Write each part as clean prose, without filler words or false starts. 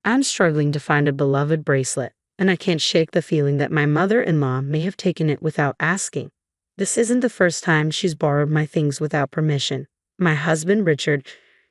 I'm struggling to find a beloved bracelet, and I can't shake the feeling that my mother-in-law may have taken it without asking. This isn't the first time she's borrowed my things without permission. My husband, Richard,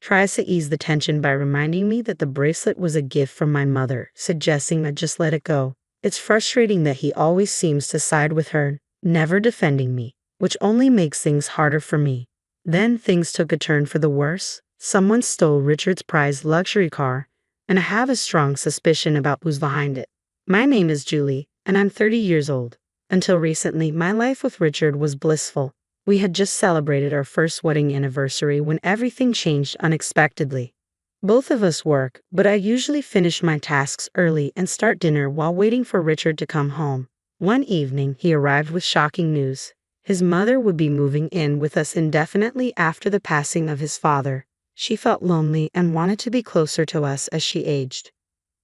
tries to ease the tension by reminding me that the bracelet was a gift from my mother, suggesting I just let it go. It's frustrating that he always seems to side with her, never defending me, which only makes things harder for me. Then things took a turn for the worse. Someone stole Richard's prized luxury car, and I have a strong suspicion about who's behind it. My name is Julie, and I'm 30 years old. Until recently, my life with Richard was blissful. We had just celebrated our first wedding anniversary when everything changed unexpectedly. Both of us work, but I usually finish my tasks early and start dinner while waiting for Richard to come home. One evening, he arrived with shocking news. His mother would be moving in with us indefinitely after the passing of his father. She felt lonely and wanted to be closer to us as she aged.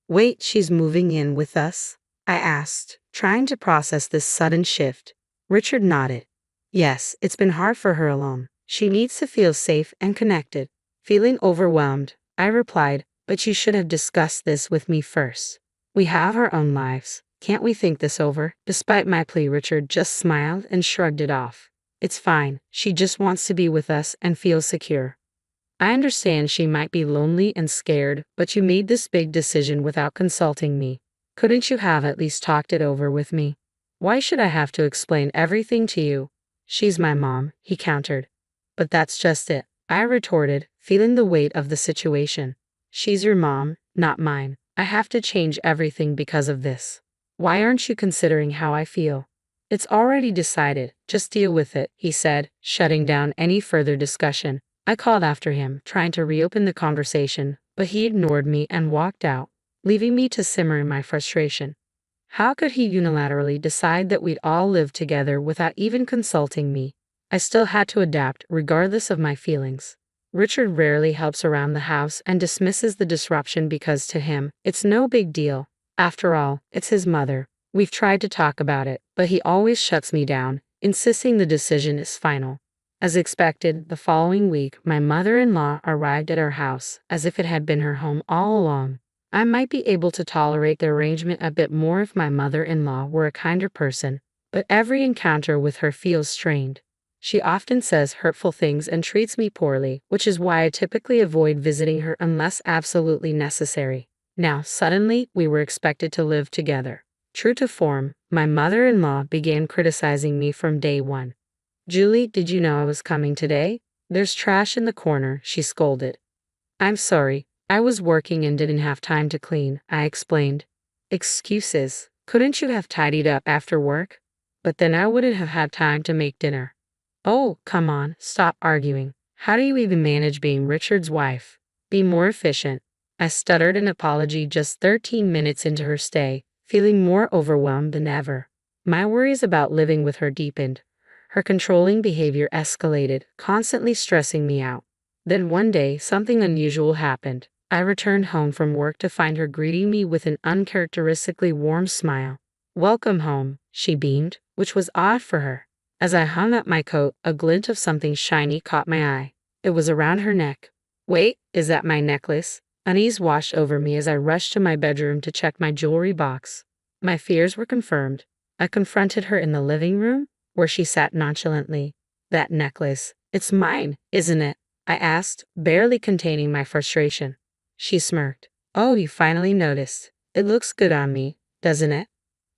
"Wait, she's moving in with us?" I asked, trying to process this sudden shift. Richard nodded. "Yes, it's been hard for her alone. She needs to feel safe and connected." Feeling overwhelmed, I replied, "But you should have discussed this with me first. We have our own lives. Can't we think this over?" Despite my plea, Richard just smiled and shrugged it off. "It's fine. She just wants to be with us and feel secure. I understand she might be lonely and scared, but you made this big decision without consulting me. Couldn't you have at least talked it over with me? Why should I have to explain everything to you?" "She's my mom," he countered. "But that's just it," I retorted, feeling the weight of the situation. "She's your mom, not mine. I have to change everything because of this. Why aren't you considering how I feel?" "It's already decided, just deal with it," he said, shutting down any further discussion. I called after him, trying to reopen the conversation, but he ignored me and walked out, leaving me to simmer in my frustration. How could he unilaterally decide that we'd all live together without even consulting me? I still had to adapt, regardless of my feelings. Richard rarely helps around the house and dismisses the disruption because to him, it's no big deal. After all, it's his mother. We've tried to talk about it, but he always shuts me down, insisting the decision is final. As expected, the following week, my mother-in-law arrived at our house, as if it had been her home all along. I might be able to tolerate the arrangement a bit more if my mother-in-law were a kinder person, but every encounter with her feels strained. She often says hurtful things and treats me poorly, which is why I typically avoid visiting her unless absolutely necessary. Now, suddenly, we were expected to live together. True to form, my mother-in-law began criticizing me from day one. "Julie, did you know I was coming today? There's trash in the corner," she scolded. "I'm sorry, I was working and didn't have time to clean," I explained. "Excuses. Couldn't you have tidied up after work? But then I wouldn't have had time to make dinner." "Oh, come on, stop arguing. How do you even manage being Richard's wife? Be more efficient." I stuttered an apology just 13 minutes into her stay, feeling more overwhelmed than ever. My worries about living with her deepened. Her controlling behavior escalated, constantly stressing me out. Then one day, something unusual happened. I returned home from work to find her greeting me with an uncharacteristically warm smile. "Welcome home," she beamed, which was odd for her. As I hung up my coat, a glint of something shiny caught my eye. It was around her neck. "Wait, is that my necklace?" Unease washed over me as I rushed to my bedroom to check my jewelry box. My fears were confirmed. I confronted her in the living room, where she sat nonchalantly. "That necklace, it's mine, isn't it?" I asked, barely containing my frustration. She smirked. "Oh, you finally noticed. It looks good on me, doesn't it?"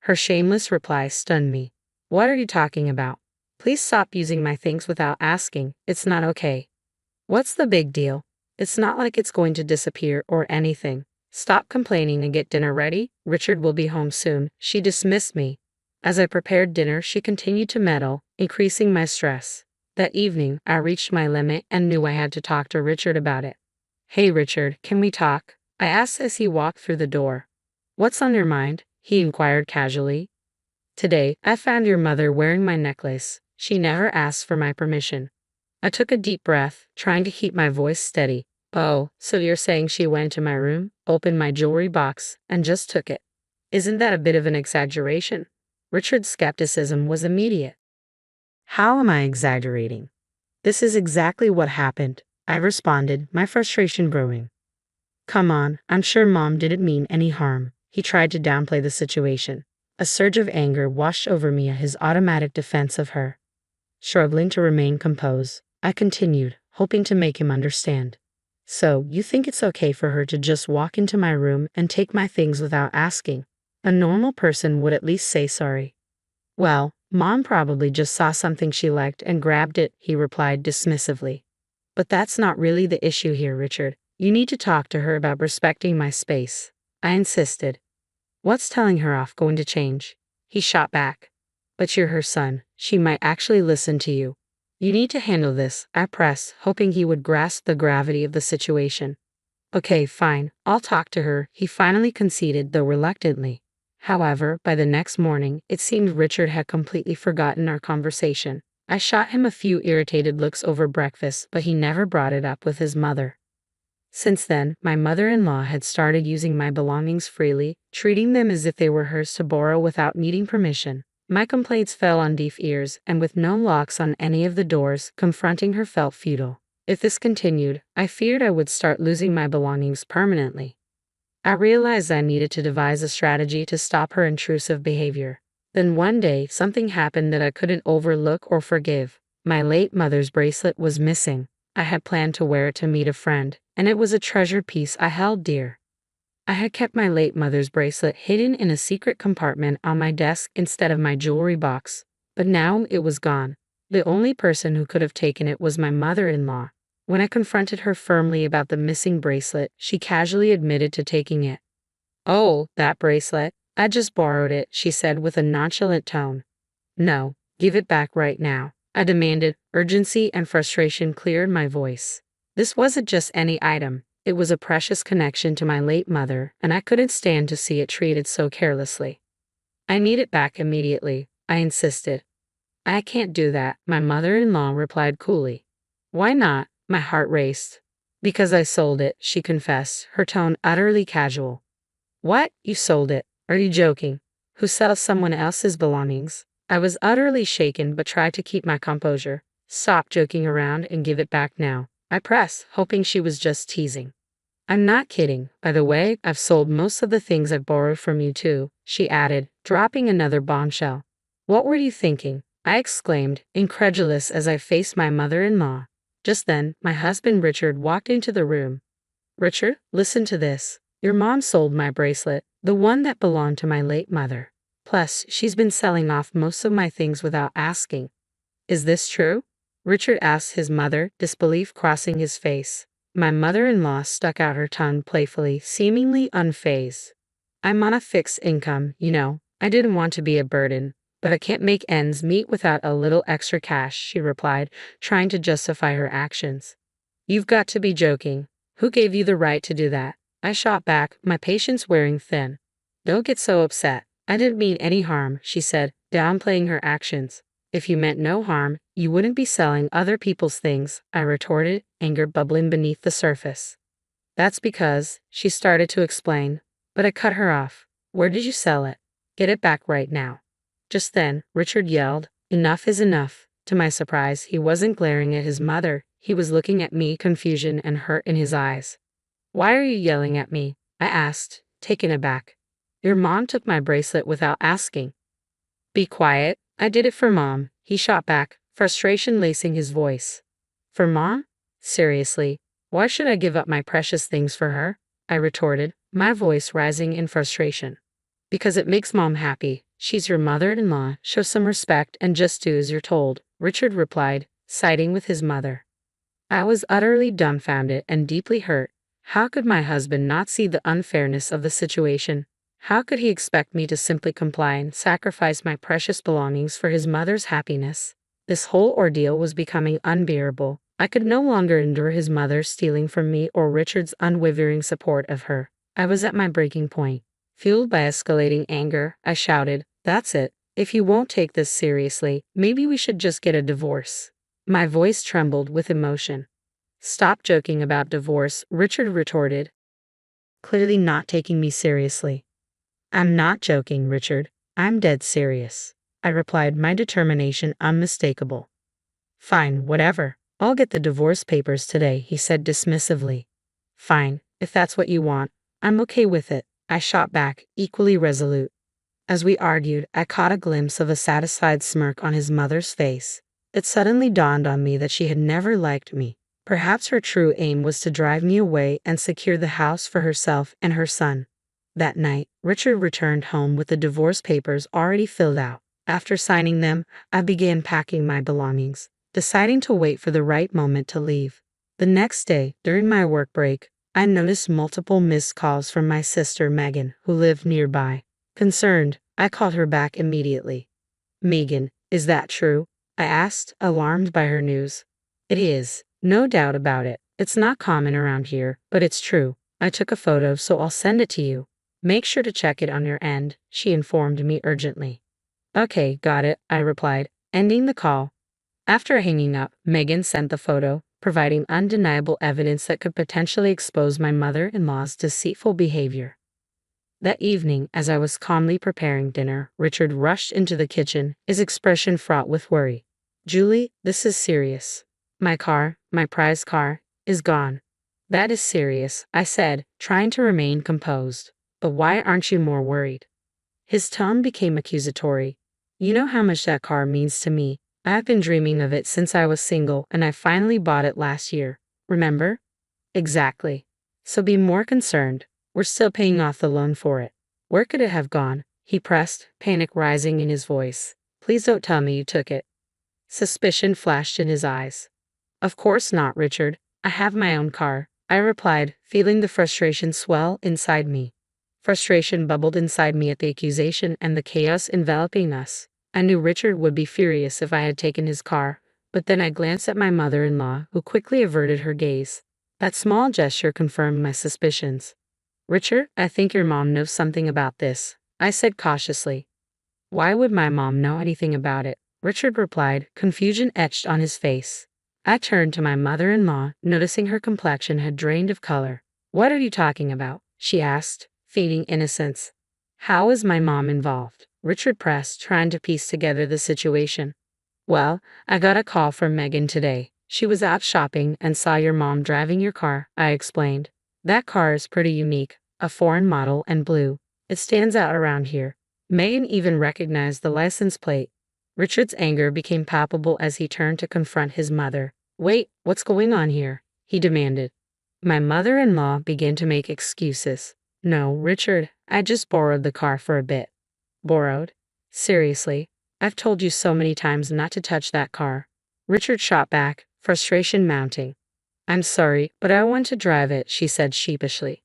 Her shameless reply stunned me. "What are you talking about? Please stop using my things without asking. It's not okay." "What's the big deal? It's not like it's going to disappear or anything. Stop complaining and get dinner ready. Richard will be home soon." She dismissed me. As I prepared dinner, she continued to meddle, increasing my stress. That evening, I reached my limit and knew I had to talk to Richard about it. "Hey Richard, can we talk?" I asked as he walked through the door. "What's on your mind?" he inquired casually. "Today, I found your mother wearing my necklace. She never asked for my permission." I took a deep breath, trying to keep my voice steady. "Oh, so you're saying she went to my room, opened my jewelry box, and just took it? Isn't that a bit of an exaggeration?" Richard's skepticism was immediate. "How am I exaggerating? This is exactly what happened," I responded, my frustration brewing. Come on, I'm sure Mom didn't mean any harm. He tried to downplay the situation. A surge of anger washed over me at his automatic defense of her. Struggling to remain composed, I continued, hoping to make him understand. So, you think it's okay for her to just walk into my room and take my things without asking? A normal person would at least say sorry. Well, Mom probably just saw something she liked and grabbed it, he replied dismissively. But that's not really the issue here, Richard. You need to talk to her about respecting my space. I insisted. What's telling her off going to change? He shot back. But you're her son. She might actually listen to you. You need to handle this, I pressed, hoping he would grasp the gravity of the situation. Okay, fine, I'll talk to her, he finally conceded, though reluctantly. However, by the next morning, it seemed Richard had completely forgotten our conversation. I shot him a few irritated looks over breakfast, but he never brought it up with his mother. Since then, my mother-in-law had started using my belongings freely, treating them as if they were hers to borrow without needing permission. My complaints fell on deaf ears, and with no locks on any of the doors, confronting her felt futile. If this continued, I feared I would start losing my belongings permanently. I realized I needed to devise a strategy to stop her intrusive behavior. Then one day, something happened that I couldn't overlook or forgive. My late mother's bracelet was missing. I had planned to wear it to meet a friend, and it was a treasured piece I held dear. I had kept my late mother's bracelet hidden in a secret compartment on my desk instead of my jewelry box, but now it was gone. The only person who could have taken it was my mother-in-law. When I confronted her firmly about the missing bracelet, she casually admitted to taking it. "Oh, that bracelet. I just borrowed it," she said with a nonchalant tone. "No, give it back right now," I demanded. Urgency and frustration cleared my voice. This wasn't just any item. It was a precious connection to my late mother, and I couldn't stand to see it treated so carelessly. "I need it back immediately," I insisted. "I can't do that," my mother-in-law replied coolly. "Why not?" My heart raced. "Because I sold it," she confessed, her tone utterly casual. "What? You sold it? Are you joking? Who sells someone else's belongings?" I was utterly shaken but tried to keep my composure. "Stop joking around and give it back now," I pressed, hoping she was just teasing. "I'm not kidding. By the way, I've sold most of the things I've borrowed from you too," she added, dropping another bombshell. "What were you thinking?" I exclaimed, incredulous as I faced my mother-in-law. Just then, my husband Richard walked into the room. "Richard, listen to this. Your mom sold my bracelet, the one that belonged to my late mother. Plus, she's been selling off most of my things without asking." "Is this true?" Richard asked his mother, disbelief crossing his face. My mother-in-law stuck out her tongue playfully, seemingly unfazed. "I'm on a fixed income, you know. I didn't want to be a burden, but I can't make ends meet without a little extra cash," she replied, trying to justify her actions. "You've got to be joking. Who gave you the right to do that?" I shot back, my patience wearing thin. "Don't get so upset. I didn't mean any harm," she said, downplaying her actions. "If you meant no harm, you wouldn't be selling other people's things," I retorted, anger bubbling beneath the surface. "That's because," she started to explain, but I cut her off. "Where did you sell it? Get it back right now." Just then, Richard yelled, "Enough is enough." To my surprise, he wasn't glaring at his mother. He was looking at me, confusion and hurt in his eyes. "Why are you yelling at me?" I asked, taken aback. "Your mom took my bracelet without asking." "Be quiet. I did it for Mom," he shot back, frustration lacing his voice. "For Mom? Seriously, why should I give up my precious things for her?" I retorted, my voice rising in frustration. "Because it makes Mom happy. She's your mother-in-law. Show some respect and just do as you're told," Richard replied, siding with his mother. I was utterly dumbfounded and deeply hurt. How could my husband not see the unfairness of the situation? How could he expect me to simply comply and sacrifice my precious belongings for his mother's happiness? This whole ordeal was becoming unbearable. I could no longer endure his mother stealing from me or Richard's unwavering support of her. I was at my breaking point. Fueled by escalating anger, I shouted, "That's it. If you won't take this seriously, maybe we should just get a divorce." My voice trembled with emotion. "Stop joking about divorce," Richard retorted, clearly not taking me seriously. "I'm not joking, Richard. I'm dead serious," I replied, my determination unmistakable. "Fine, whatever. I'll get the divorce papers today," he said dismissively. "Fine, If that's what you want, I'm okay with it, I shot back, equally resolute. As we argued, I caught a glimpse of a satisfied smirk on his mother's face. It suddenly dawned on me that she had never liked me. Perhaps her true aim was to drive me away and secure the house for herself and her son. That night, Richard returned home with the divorce papers already filled out. After signing them, I began packing my belongings, deciding to wait for the right moment to leave. The next day, during my work break, I noticed multiple missed calls from my sister Megan, who lived nearby. Concerned, I called her back immediately. "Megan, is that true?" I asked, alarmed by her news. "It is, no doubt about it. It's not common around here, but it's true. I took a photo, so I'll send it to you. Make sure to check it on your end," she informed me urgently. "Okay, got it," I replied, ending the call. After hanging up, Megan sent the photo, providing undeniable evidence that could potentially expose my mother-in-law's deceitful behavior. That evening, as I was calmly preparing dinner, Richard rushed into the kitchen, his expression fraught with worry. "Julie, this is serious. My car, my prized car, is gone." "That is serious," I said, trying to remain composed. "But why aren't you more worried?" His tone became accusatory. "You know how much that car means to me. I've been dreaming of it since I was single, and I finally bought it last year. Remember?" "Exactly. So be more concerned. We're still paying off the loan for it." "Where could it have gone?" he pressed, panic rising in his voice. "Please don't tell me you took it." Suspicion flashed in his eyes. "Of course not, Richard. I have my own car," I replied, feeling the frustration swell inside me. Frustration bubbled inside me at the accusation and the chaos enveloping us. I knew Richard would be furious if I had taken his car, but then I glanced at my mother-in-law, who quickly averted her gaze. That small gesture confirmed my suspicions. "Richard, I think your mom knows something about this," I said cautiously. "Why would my mom know anything about it?" Richard replied, confusion etched on his face. I turned to my mother-in-law, noticing her complexion had drained of color. "What are you talking about?" she asked, feigning innocence. "How is my mom involved?" Richard pressed, trying to piece together the situation. "Well, I got a call from Megan today. She was out shopping and saw your mom driving your car," I explained. "That car is pretty unique, a foreign model and blue. It stands out around here. Megan even recognized the license plate." Richard's anger became palpable as he turned to confront his mother. "Wait, what's going on here?" he demanded. My mother-in-law began to make excuses. "No, Richard, I just borrowed the car for a bit." "Borrowed? Seriously? I've told you so many times not to touch that car." Richard shot back, frustration mounting. "I'm sorry, but I want to drive it," she said sheepishly.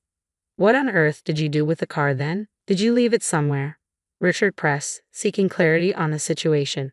"What on earth did you do with the car then? Did you leave it somewhere?" Richard pressed, seeking clarity on the situation.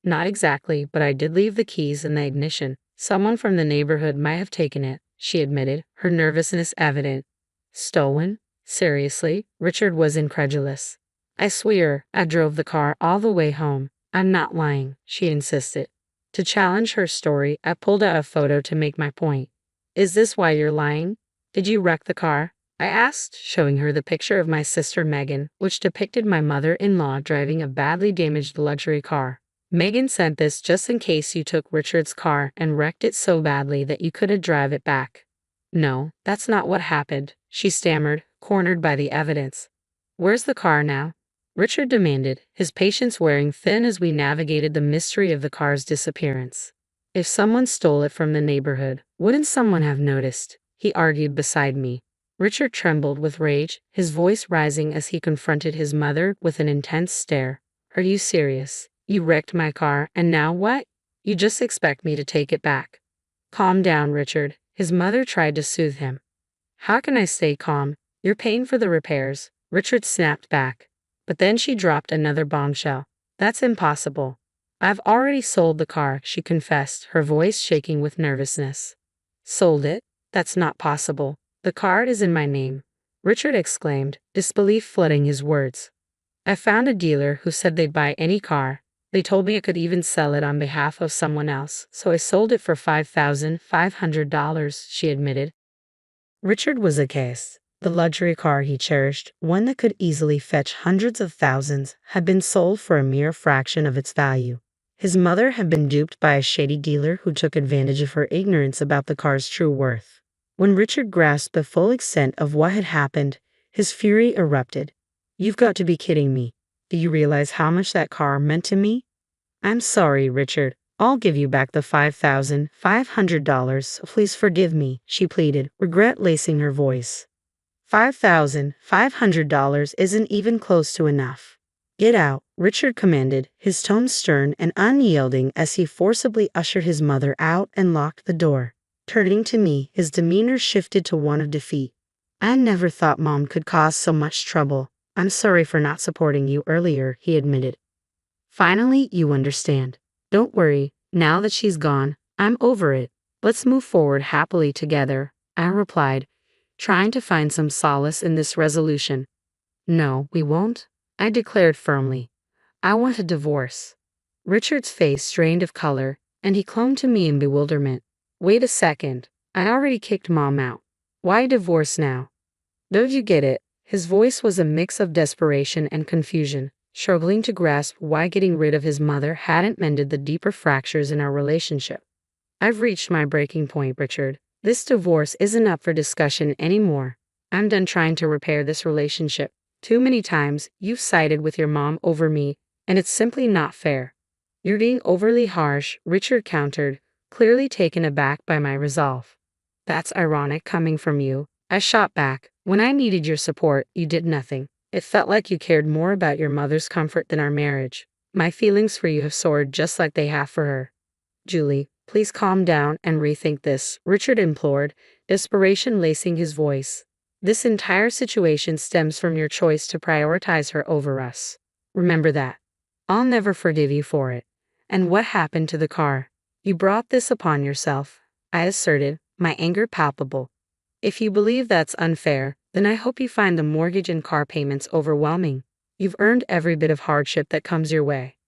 "Not exactly, but I did leave the keys in the ignition. Someone from the neighborhood might have taken it," she admitted, her nervousness evident. "Stolen? Seriously?" Richard was incredulous. "I swear, I drove the car all the way home. I'm not lying," she insisted. To challenge her story, I pulled out a photo to make my point. "Is this why you're lying? Did you wreck the car?" I asked, showing her the picture of my sister Megan, which depicted my mother-in-law driving a badly damaged luxury car. "Megan sent this just in case you took Richard's car and wrecked it so badly that you couldn't drive it back." "No, that's not what happened," she stammered, cornered by the evidence. "Where's the car now?" Richard demanded, his patience wearing thin as we navigated the mystery of the car's disappearance. "If someone stole it from the neighborhood, wouldn't someone have noticed?" he argued beside me. Richard trembled with rage, his voice rising as he confronted his mother with an intense stare. "Are you serious? You wrecked my car, and now what? You just expect me to take it back?" "Calm down, Richard," his mother tried to soothe him. "How can I stay calm? You're paying for the repairs," Richard snapped back. But then she dropped another bombshell. "That's impossible. I've already sold the car," she confessed, her voice shaking with nervousness. "Sold it? That's not possible. The car is in my name," Richard exclaimed, disbelief flooding his words. "I found a dealer who said they'd buy any car. They told me I could even sell it on behalf of someone else, so I sold it for $5,500, she admitted. Richard was aghast. The luxury car he cherished, one that could easily fetch hundreds of thousands, had been sold for a mere fraction of its value. His mother had been duped by a shady dealer who took advantage of her ignorance about the car's true worth. When Richard grasped the full extent of what had happened, his fury erupted. "You've got to be kidding me. Do you realize how much that car meant to me?" "I'm sorry, Richard. I'll give you back the $5,500. Please forgive me," she pleaded, regret lacing her voice. $5,500 isn't even close to enough. "Get out," Richard commanded, his tone stern and unyielding as he forcibly ushered his mother out and locked the door. Turning to me, his demeanor shifted to one of defeat. "I never thought Mom could cause so much trouble. I'm sorry for not supporting you earlier," he admitted. "Finally, you understand. Don't worry, now that she's gone, I'm over it. Let's move forward happily together," I replied, trying to find some solace in this resolution. "No, we won't," I declared firmly. "I want a divorce." Richard's face strained of color, and he clung to me in bewilderment. "Wait a second. I already kicked Mom out. Why divorce now?" "Don't you get it?" His voice was a mix of desperation and confusion, struggling to grasp why getting rid of his mother hadn't mended the deeper fractures in our relationship. "I've reached my breaking point, Richard. This divorce isn't up for discussion anymore. I'm done trying to repair this relationship. Too many times, you've sided with your mom over me, and it's simply not fair." "You're being overly harsh," Richard countered, clearly taken aback by my resolve. "That's ironic coming from you," I shot back. "When I needed your support, you did nothing. It felt like you cared more about your mother's comfort than our marriage. My feelings for you have soared just like they have for her." "Julie, please calm down and rethink this," Richard implored, desperation lacing his voice. "This entire situation stems from your choice to prioritize her over us. Remember that. I'll never forgive you for it." "And what happened to the car?" "You brought this upon yourself," I asserted, my anger palpable. "If you believe that's unfair, then I hope you find the mortgage and car payments overwhelming. You've earned every bit of hardship that comes your way."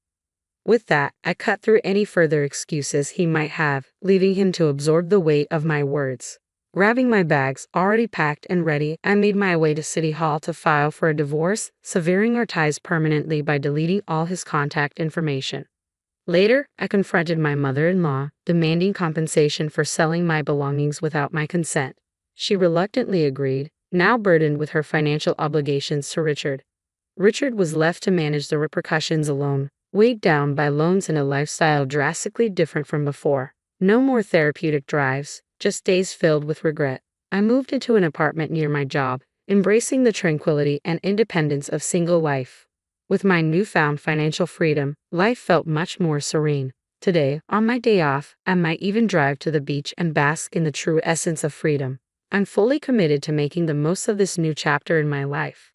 With that, I cut through any further excuses he might have, leaving him to absorb the weight of my words. Grabbing my bags, already packed and ready, I made my way to City Hall to file for a divorce, severing our ties permanently by deleting all his contact information. Later, I confronted my mother-in-law, demanding compensation for selling my belongings without my consent. She reluctantly agreed, now burdened with her financial obligations to Richard. Richard was left to manage the repercussions alone, weighed down by loans and a lifestyle drastically different from before. No more therapeutic drives, just days filled with regret. I moved into an apartment near my job, embracing the tranquility and independence of single life. With my newfound financial freedom, life felt much more serene. Today, on my day off, I might even drive to the beach and bask in the true essence of freedom. I'm fully committed to making the most of this new chapter in my life.